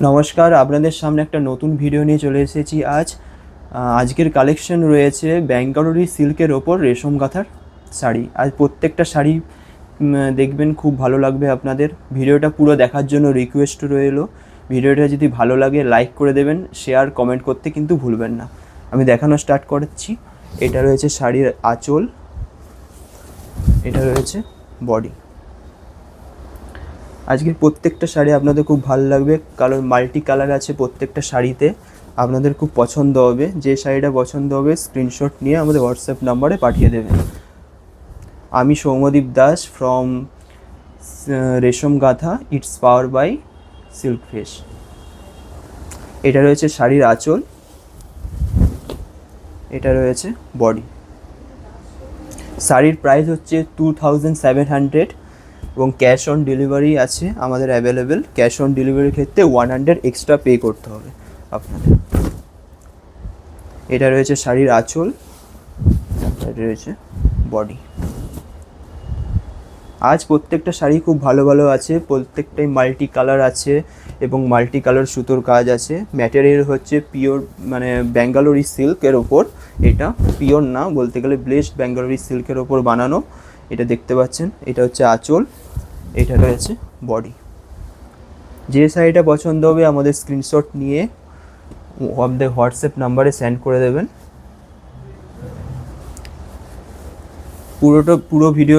নমস্কার, আপনাদের সামনে একটা নতুন ভিডিও নিয়ে চলে এসেছি আজকের কালেকশন রয়েছে ব্যাঙ্গালোরি সিল্কের ওপর রেশম কাঁথার শাড়ি। আজ প্রত্যেকটা শাড়ি দেখবেন, খুব ভালো লাগবে আপনাদের। ভিডিওটা পুরো দেখার জন্য রিকোয়েস্ট রইলো। ভিডিওটা যদি ভালো লাগে লাইক করে দেবেন, শেয়ার কমেন্ট করতে কিন্তু ভুলবেন না। আমি দেখানো স্টার্ট করছি। এটা রয়েছে শাড়ির আঁচল, এটা রয়েছে বডি। আজকের প্রত্যেকটা শাড়ি আপনাদের খুব ভালো লাগবে, কারণ মাল্টি কালার আছে প্রত্যেকটা শাড়িতে। আপনাদের খুব পছন্দ হবে। যে শাড়িটা পছন্দ হবে স্ক্রিনশট নিয়ে আমাদের হোয়াটসঅ্যাপ নাম্বারে পাঠিয়ে দেবেন। আমি সৌম্যদীপ দাস ফ্রম রেশম গাঁথা, it's power by silk face. এটা রয়েছে শাড়ির আঁচল, এটা রয়েছে বডি। শাড়ির প্রাইস হচ্ছে 2700 এবং ক্যাশ অন ডেলিভারি আছে আমাদের অ্যাভেলেবেল। ক্যাশ অন ডেলিভারির ক্ষেত্রে 100 এক্সট্রা পে করতে হবে আপনাদের। এটা রয়েছে শাড়ির আঁচল, এটা রয়েছে বডি। আজ প্রত্যেকটা শাড়ি খুব ভালো ভালো আছে, প্রত্যেকটাই মাল্টি কালার আছে এবং মাল্টি কালার সুতোর কাজ আছে। ম্যাটেরিয়াল হচ্ছে পিওর, মানে ব্যাঙ্গালোরি সিল্কের ওপর। এটা পিওর না, বলতে গেলে ব্লেসড ব্যাঙ্গালোরি সিল্কের ওপর বানানো। এটা দেখতে পাচ্ছেন, এটা হচ্ছে আঁচল, এটা রয়েছে বডি। যে শাড়িটা পছন্দ হবে আমাদের স্ক্রিনশট নিয়ে আমাদের হোয়াটসঅ্যাপ নাম্বারে সেন্ড করে দেবেন। পুরো ভিডিও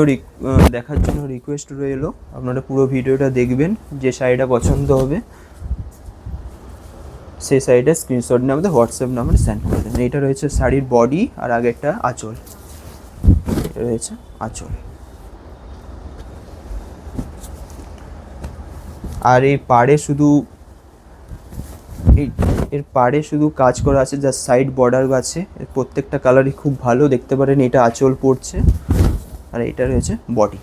দেখার জন্য রিকোয়েস্ট রইলো। আপনারা পুরো ভিডিওটা দেখবেন, যে শাড়িটা পছন্দ হবে সেই শাড়িটা স্ক্রিনশট নিয়ে আমাদের হোয়াটসঅ্যাপ নাম্বারে সেন্ড করে দেবেন। এটা রয়েছে শাড়ির বডি, আর আগেরটা আঁচল। এটা রয়েছে আঁচল। আর এই পাড়ে শুধু এর পাড়ে শুধু কাজ করা আছে, যা সাইড বর্ডার আছে। এর প্রত্যেকটা কালারই খুব ভালো, দেখতে পারেন। এটা আঁচল পড়ছে, আর এটা রয়েছে বডি।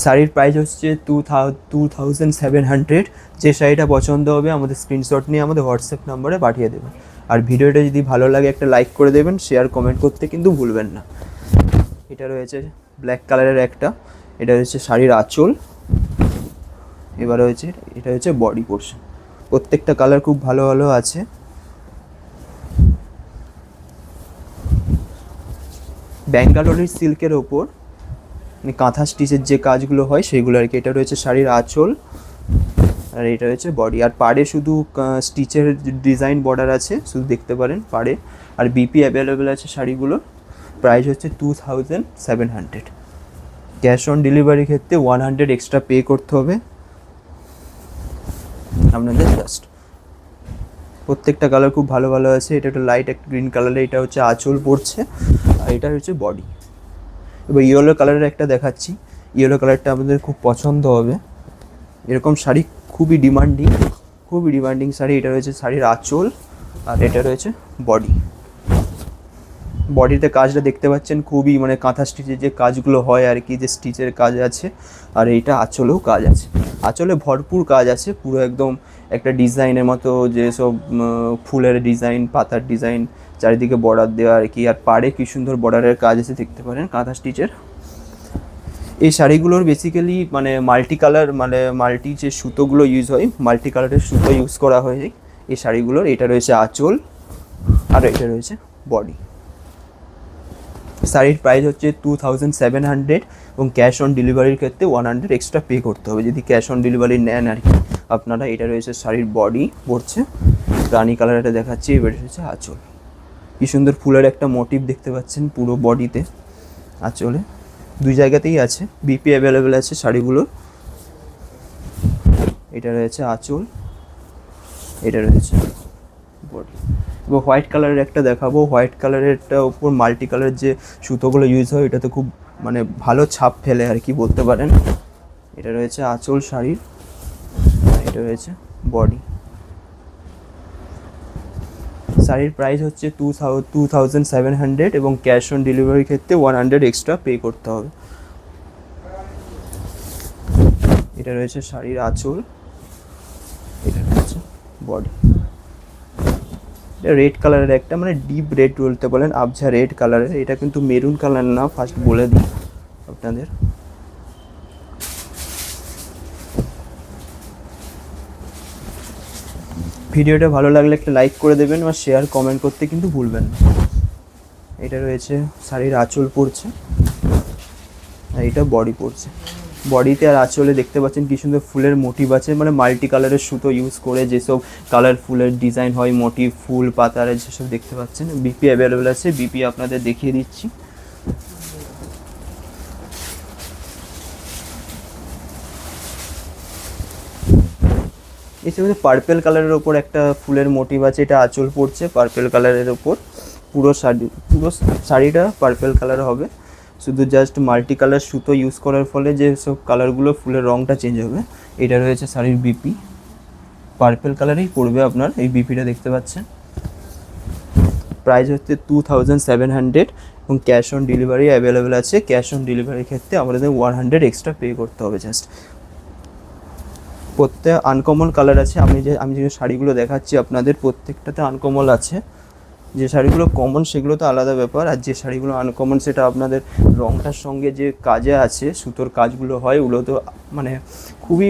শাড়ির প্রাইস হচ্ছে 2700। যে শাড়িটা পছন্দ হবে আমাদের স্ক্রিনশট নিয়ে আমাদের হোয়াটসঅ্যাপ নাম্বারে পাঠিয়ে দেবেন। আর ভিডিওটা যদি ভালো লাগে একটা লাইক করে দেবেন, শেয়ার কমেন্ট করতে কিন্তু ভুলবেন না। এটা রয়েছে ব্ল্যাক কালারের একটা, এটা হচ্ছে শাড়ির আঁচল। এবার হচ্ছে এটা হচ্ছে বডি পোর্শন। প্রত্যেকটা কালার খুব ভালো ভালো আছে। ব্যাঙ্গালোরের সিল্কের ওপর কাঁথা স্টিচের যে কাজগুলো হয় সেগুলো আর কি। এটা রয়েছে শাড়ির আঁচল, আর এটা হচ্ছে বডি। আর পাড়ে শুধু স্টিচের ডিজাইন বর্ডার আছে, শুধু দেখতে পারেন পাড়ে। আর বিপি অ্যাভেলেবেল আছে শাড়িগুলোর। প্রাইস হচ্ছে 2700। ক্যাশ অন ডেলিভারির ক্ষেত্রে 100 এক্সট্রা পে করতে হবে আপনাদের। জাস্ট প্রত্যেকটা কালার খুব ভালো ভালো আছে। এটা একটা লাইট একটা গ্রিন কালারে, এটা হচ্ছে আঁচল পড়ছে, আর এটা হচ্ছে বডি। এবার ইয়েলো কালারের একটা দেখাচ্ছি। ইয়েলো কালারটা আমাদের খুব পছন্দ হবে। এরকম শাড়ি খুবই ডিমান্ডিং শাড়ি। এটা রয়েছে শাড়ির আঁচল, আর এটা রয়েছে বডি। বডিতে কাজটা দেখতে পাচ্ছেন, খুবই মানে কাঁথা স্টিচের যে কাজগুলো হয় আর কি, যে স্টিচের কাজ আছে। আর এইটা আঁচলেও কাজ আছে, আঁচলে ভরপুর কাজ আছে, পুরো একদম একটা ডিজাইনের মতো, যেসব ফুলের ডিজাইন, পাতার ডিজাইন, চারিদিকে বর্ডার দেওয়া আর কি। আর পাড়ে কি সুন্দর বর্ডারের কাজ আছে, দেখতে পারেন কাঁথা স্টিচের। এই শাড়িগুলোর বেসিক্যালি মানে মাল্টি কালার, মানে মাল্টি যে সুতোগুলো ইউজ হয়, মাল্টি কালারের সুতো ইউজ করা হয় এই শাড়িগুলোর। এটা রয়েছে আঁচল, আর এটা রয়েছে বডি। শাড়ির প্রাইস হচ্ছে 2700 এবং ক্যাশ অন ডেলিভারির ক্ষেত্রে 100 এক্সট্রা পে করতে হবে যদি ক্যাশ অন ডেলিভারি নেন আর কি আপনারা। এটা রয়েছে শাড়ির বডি পড়ছে, রানি কালার এটা দেখাচ্ছি। এবার রয়েছে আঁচল। কি সুন্দর ফুলের একটা মোটিভ দেখতে পাচ্ছেন পুরো বডিতে, আঁচলে দুই জায়গাতেই আছে। বিপি অ্যাভেলেবেল আছে শাড়িগুলোর। এটা রয়েছে আঁচল, এটা রয়েছে বডি। এবার হোয়াইট কালারের একটা দেখাবো। হোয়াইট কালারেরটা উপর মাল্টি কালারের যে সুতোগুলো ইউজ হয়, এটাতে খুব মানে ভালো ছাপ ফেলে আর কি বলতে পারেন। এটা রয়েছে আঁচল শাড়ির, এটা রয়েছে বডি। শাড়ির প্রাইস হচ্ছে 2700 এবং ক্যাশ অন ডেলিভারির ক্ষেত্রে 100 এক্সট্রা পে করতে হবে। এটা রয়েছে শাড়ির আঁচল, এটা রয়েছে বডি। এটা রেড কালারের একটা, মানে ডিপ রেড বলতে বলেন, আবঝা রেড কালারের। এটা কিন্তু মেরুন কালার না, ফার্স্ট বলে দিই আপনাদের। ভিডিওটা ভালো লাগলে একটা লাইক করে দেবেন আর শেয়ার কমেন্ট করতে কিন্তু ভুলবেন না। এটা রয়েছে শাড়ির আঁচল পড়ছে, আর এটা বডি পড়ছে। বডিতে আর আঁচলে দেখতে পাচ্ছেন কি সুন্দর ফুলের মোটিভ আছে, মানে মাল্টি কালারের সুতো ইউজ করে যেসব কালারফুলের ডিজাইন হয়, মোটিভ ফুল পাতার যেসব দেখতে পাচ্ছেন। বিপি অ্যাভেলেবেল আছে, বিপি আপনাদের দেখিয়ে দিচ্ছি। এই সময় পার্পেল কালারের ওপর একটা ফুলের মোটিভ আছে, এটা আঁচল পড়ছে পার্পেল কালারের ওপর। পুরো শাড়িটা পার্পেল কালার হবে, শুধু জাস্ট মাল্টি কালার সুতো ইউজ করার ফলে যে সব কালারগুলো ফুলের রঙটা চেঞ্জ হবে। এটা রয়েছে শাড়ির বিপি, পার্পেল কালারেই পড়বে আপনার এই বিপিটা দেখতে পাচ্ছেন। প্রাইস হচ্ছে 2700 এবং ক্যাশ অন ডেলিভারি অ্যাভেলেবেল আছে। ক্যাশ অন ডেলিভারির ক্ষেত্রে আমাদের 100 এক্সট্রা পে করতে হবে জাস্ট। প্রত্যেক আনকমন কালার আছে, আমি যে শাড়িগুলো দেখাচ্ছি আপনাদের প্রত্যেকটাতে আনকমন আছে। যে শাড়িগুলো কমন সেগুলো তো আলাদা ব্যাপার, আর যে শাড়িগুলো আনকমন সেটা আপনাদের রঙটার সঙ্গে যে কাজে আছে সুতোর কাজগুলো হয় ওগুলো তো মানে খুবই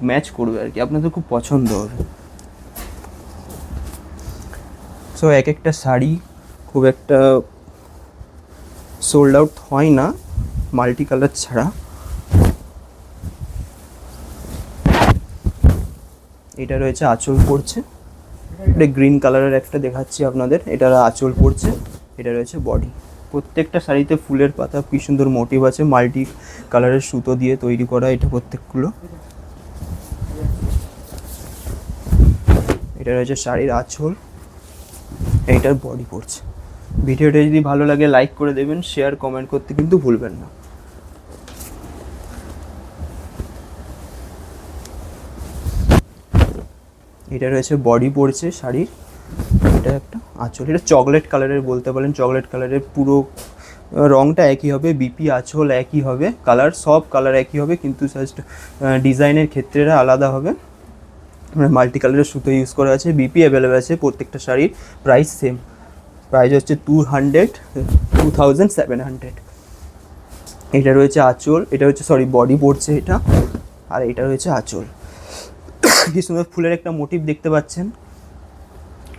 ম্যাচ করবে আর কি, আপনাদের খুব পছন্দ হবে। সো এক একটা শাড়ি খুব একটা সোল্ড আউট হয় না মাল্টি কালার ছাড়া। এটা রয়েছে আঁচল পড়ছে, এটা গ্রিন কালারের একটা দেখাচ্ছি আপনাদের, এটার আঁচল পড়ছে। এটা রয়েছে বডি। প্রত্যেকটা শাড়িতে ফুলের পাতা কি সুন্দর মোটিভ আছে, মাল্টি কালারের সুতো দিয়ে তৈরি করা এটা প্রত্যেকগুলো। এটা রয়েছে শাড়ির আঁচল, এইটার বডি পড়ছে। ভিডিওটা যদি ভালো লাগে লাইক করে দেবেন, শেয়ার কমেন্ট করতে কিন্তু ভুলবেন না। এটা রয়েছে বডি পড়ছে শাড়ির, এটা একটা আঁচল, এটা চকলেট কালারের বলতে পারেন, চকলেট কালারের পুরো রঙটা একই হবে, বিপি আঁচল একই হবে, কালার সব কালার একই হবে, কিন্তু জাস্ট ডিজাইনের ক্ষেত্রে আলাদা হবে। মাল্টি কালারের সুতো ইউজ করা আছে, বিপি অ্যাভেলেবেল আছে প্রত্যেকটা শাড়ির। প্রাইস সেম, প্রাইস হচ্ছে 2700। এটা রয়েছে আঁচল, এটা হচ্ছে বডি পড়ছে এটা, আর এটা রয়েছে আঁচল। কি সুন্দর ফুলের একটা মোটিভ দেখতে পাচ্ছেন।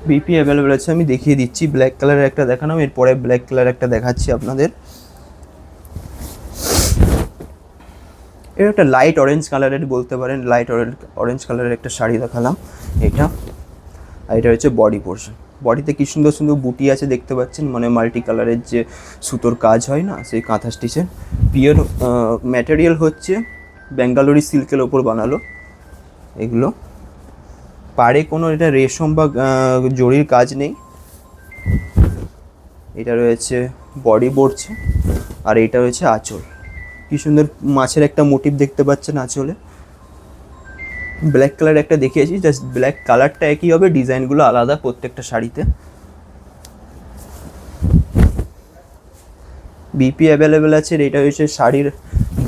বিপি অ্যাভেলেবেল আছে, আমি দেখিয়ে দিচ্ছি। ব্ল্যাক কালারের একটা দেখালাম, এরপরে ব্ল্যাক কালার একটা দেখাচ্ছি আপনাদের। এটা একটা লাইট অরেঞ্জ কালারের বলতে পারেন, লাইট অরেঞ্জ কালারের একটা শাড়ি দেখালাম এটা। আর এটা হচ্ছে বডি পোর্শন। বডিতে কি সুন্দর সুন্দর বুটি আছে দেখতে পাচ্ছেন, মানে মাল্টি কালারের যে সুতোর কাজ হয় না সেই কাঁথা স্টিচের। পিওর ম্যাটেরিয়াল হচ্ছে বেঙ্গালুরি সিল্কের ওপর বানালো এগুলো। পাড়ে কোনো এটা রেশম বা জরির কাজ নেই। এটা রয়েছে বডি পড়ছে, আর এটা রয়েছে আঁচল। কি সুন্দর মাছের একটা মোটিভ দেখতে পাচ্ছেন আঁচলে। ব্ল্যাক কালার একটা দেখিয়েছি, জাস্ট ব্ল্যাক কালারটা একই হবে, ডিজাইনগুলো আলাদা প্রত্যেকটা শাড়িতে। বিপি অ্যাভেলেবেল আছে। এটা হচ্ছে শাড়ির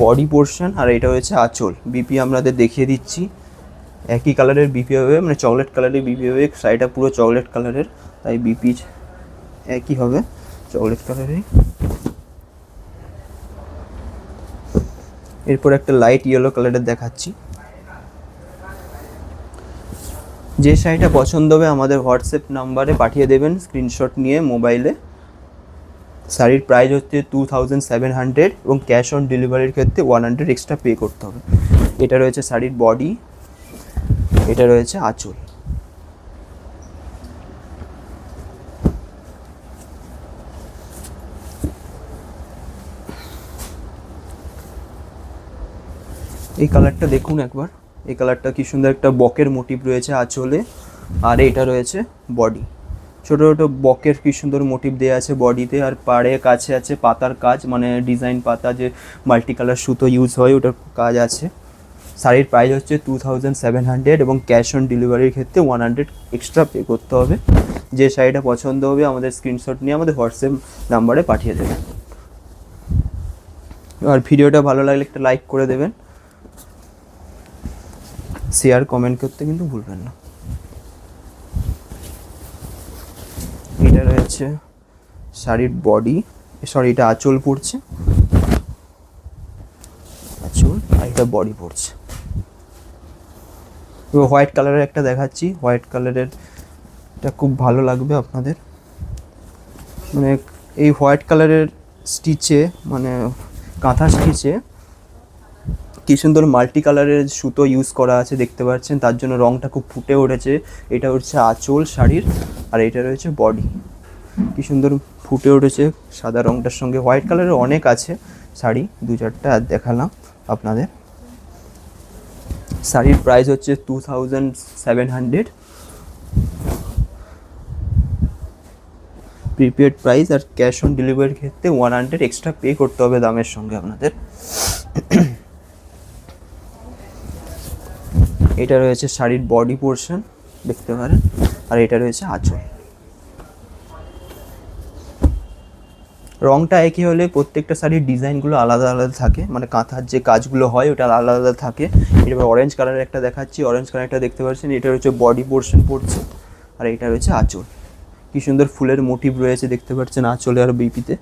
বডি পোর্শন, আর এটা হচ্ছে আঁচল। বিপি আপনাদের দেখিয়ে দিচ্ছি, একই কালারের বিপি হবে, মানে চকলেট কালারের বিপি হবে। শাড়িটা পুরো চকলেট কালারের, তাই বিপি একই হবে চকলেট কালারের। এরপর একটা লাইট ইয়েলো কালারের দেখাচ্ছি। যে শাড়িটা পছন্দ হবে আমাদের হোয়াটসঅ্যাপ নাম্বারে পাঠিয়ে দেবেন স্ক্রিনশট নিয়ে মোবাইলে। শাড়ির প্রাইস হচ্ছে 2700 এবং ক্যাশ অন ডেলিভারির ক্ষেত্রে 100 এক্সট্রা পে করতে হবে। এটা রয়েছে শাড়ির বডি, এটা রয়েছে আঁচল। এই কালারটা দেখুন একবার, এই কালারটা কি সুন্দর একটা বকের মোটিভ রয়েছে আঁচলে, আর এটা রয়েছে বডি। ছোটো ছোটো বকের কি সুন্দর মোটিভ দেওয়া আছে বডিতে, আর পাড়ে কাছে আছে পাতার কাজ, মানে ডিজাইন পাতা যে মাল্টি কালার সুতো ইউজ হয় ওটার কাজ আছে। শাড়ির প্রাইস হচ্ছে 2700 এবং ক্যাশ অন ডেলিভারির ক্ষেত্রে 100 এক্সট্রা পে করতে হবে। যে শাড়িটা পছন্দ হবে আমাদের স্ক্রিনশট নিয়ে আমাদের হোয়াটসঅ্যাপ নাম্বারে পাঠিয়ে দেবেন। আর ভিডিওটা ভালো লাগলে একটা লাইক করে দেবেন, শেয়ার কমেন্ট করতে কিন্তু ভুলবেন না। এটা রয়েছে শাড়ির বডি, এটা আঁচল পড়ছে, আঁচল, আর এটা বডি পড়ছে। এবার হোয়াইট কালারের একটা দেখাচ্ছি, হোয়াইট কালারের এটা খুব ভালো লাগবে আপনাদের। মানে এই হোয়াইট কালারের স্টিচে মানে কাঁথা স্টিচে কি সুন্দর মাল্টি কালারের সুতো ইউজ করা আছে দেখতে পাচ্ছেন, তার জন্য রঙটা খুব ফুটে উঠেছে। এটা হচ্ছে আঁচল শাড়ির, আর এটা রয়েছে বডি। কি সুন্দর ফুটে উঠেছে সাদা রঙটার সঙ্গে। হোয়াইট কালারের অনেক আছে শাড়ি, 2-4টা আর দেখালাম আপনাদের। শাড়ির প্রাইস হচ্ছে 2700, প্রিপেড প্রাইস। আর ক্যাশ অন ডেলিভারির ক্ষেত্রে 100 এক্সট্রা পে করতে হবে দামের সঙ্গে আপনাদের। এটা রয়েছে শাড়ির বডি পোর্শন দেখতে পারেন, আর এটা রয়েছে আঁচল। রঙটা একই হলে প্রত্যেকটা শাড়ির ডিজাইনগুলো আলাদা আলাদা থাকে, মানে কাঁথার যে কাজগুলো হয় ওটা আলাদা আলাদা থাকে। এবার অরেঞ্জ কালারের একটা দেখাচ্ছি, অরেঞ্জ কালারটা দেখতে পাচ্ছেন, এটা হচ্ছে বডি পোর্শন পড়ছে, আর এটা রয়েছে আঁচল। কি সুন্দর ফুলের মোটিভ রয়েছে দেখতে পাচ্ছেন আঁচলে আর বিপিতে।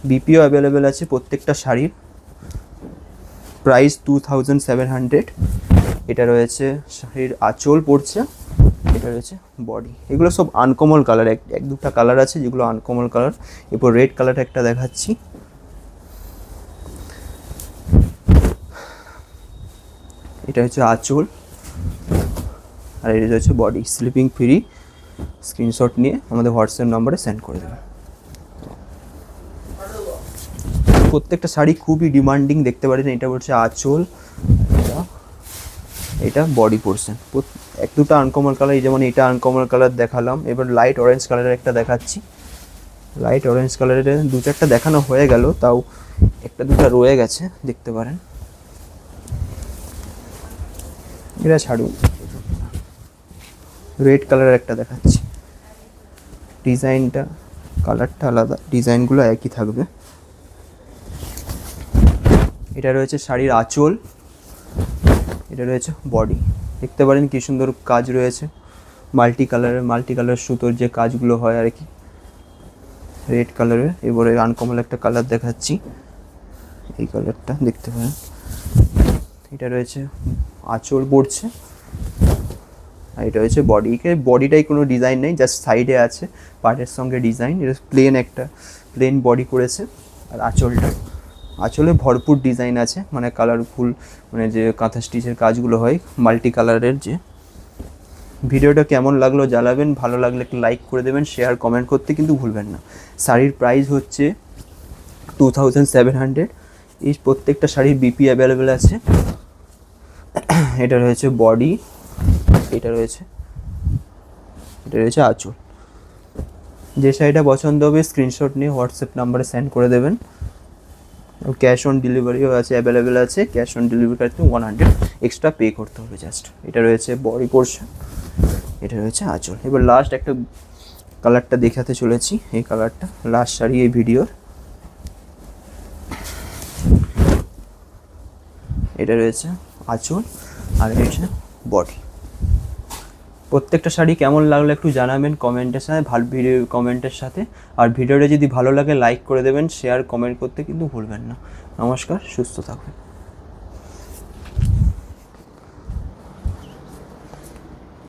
বিপিও অ্যাভেলেবেল আছে প্রত্যেকটা শাড়ির। প্রাইস 2700। এটা রয়েছে শাড়ির আঁচল পড়ছে, এটা রয়েছে বডি। এগুলো সব আনকমন কালার, এক দুটা কালার আছে যেগুলো আনকমন কালার। এরপর রেড কালার একটা দেখাচ্ছি, এটা হচ্ছে আঁচল, আর এটা হচ্ছে বডি। স্লিপিং ফ্রি, স্ক্রিনশট নিয়ে আমাদের হোয়াটসঅ্যাপ নম্বরে সেন্ড করে দেবেন। প্রত্যেকটা শাড়ি খুবই ডিমান্ডিং দেখতে পারেন। এটা হচ্ছে আঁচল, এটা বডি পোর্শন। এক দুটো আনকমন কালার, যেমন এটা আনকমন কালার দেখালাম। এবার লাইট অরেঞ্জ কালারের একটা দেখাচ্ছি। লাইট অরেঞ্জ কালারের 2-4টা দেখানো হয়ে গেল, তাও একটা দুটো রয়ে গেছে দেখতে পারেন। এটা ছাড়ুন। রেড কালারের একটা দেখাচ্ছি, ডিজাইনটা কালারটা আলাদা, ডিজাইনগুলো একই থাকবে। এটা রয়েছে শাড়ির আঁচল, এটা রয়েছে বডি। দেখতে পারেন কি সুন্দর কাজ রয়েছে, মাল্টি কালার সুতোর যে কাজগুলো হয় আর কি, রেড কালারের। এবারে আনকমন একটা কালার দেখাচ্ছি, এই কালারটা দেখতে পারেন। এটা রয়েছে আঁচল পড়ছে, আর এটা হচ্ছে বডিকে। বডিটাই কোনো ডিজাইন নেই, জাস্ট সাইডে আছে পার্টের সঙ্গে ডিজাইন। এটা প্লেন বডি করেছে। আর আঁচলে ভরপুর ডিজাইন আছে, মানে কালারফুল, মানে যে কাঁথা স্টিচের কাজগুলো হয় মাল্টি কালারের। যে ভিডিওটা কেমন লাগলো জানাবেন, ভালো লাগলে একটু লাইক করে দেবেন, শেয়ার কমেন্ট করতে কিন্তু ভুলবেন না। শাড়ির প্রাইস হচ্ছে 2700। এই প্রত্যেকটা শাড়ির বিপি অ্যাভেলেবেল আছে। এটা রয়েছে বডি, এটা রয়েছে আঁচল। যে শাড়িটা পছন্দ হবে স্ক্রিনশট নিয়ে হোয়াটসঅ্যাপ নাম্বারে সেন্ড করে দেবেন। ক্যাশ অন ডেলিভারিও আছে, অ্যাভেলেবেল আছে। ক্যাশ অন ডেলিভারি করতে 100 এক্সট্রা পে করতে হবে জাস্ট। এটা রয়েছে বডি পোর্শন, এটা রয়েছে আঁচল। এবার লাস্ট একটা কালারটা দেখাতে চলেছি, এই কালারটা লাস্ট শাড়ি এই ভিডিওর। এটা রয়েছে আঁচল, আর এটা বডি। প্রত্যেকটা শাড়ি কেমন লাগলো একটু জানাবেন কমেন্টের সাথে, ভালো ভিডিও কমেন্টের সাথে। আর ভিডিওটা যদি ভালো লাগে লাইক করে দেবেন, শেয়ার কমেন্ট করতে কিন্তু ভুলবেন না। নমস্কার, সুস্থ থাকবেন।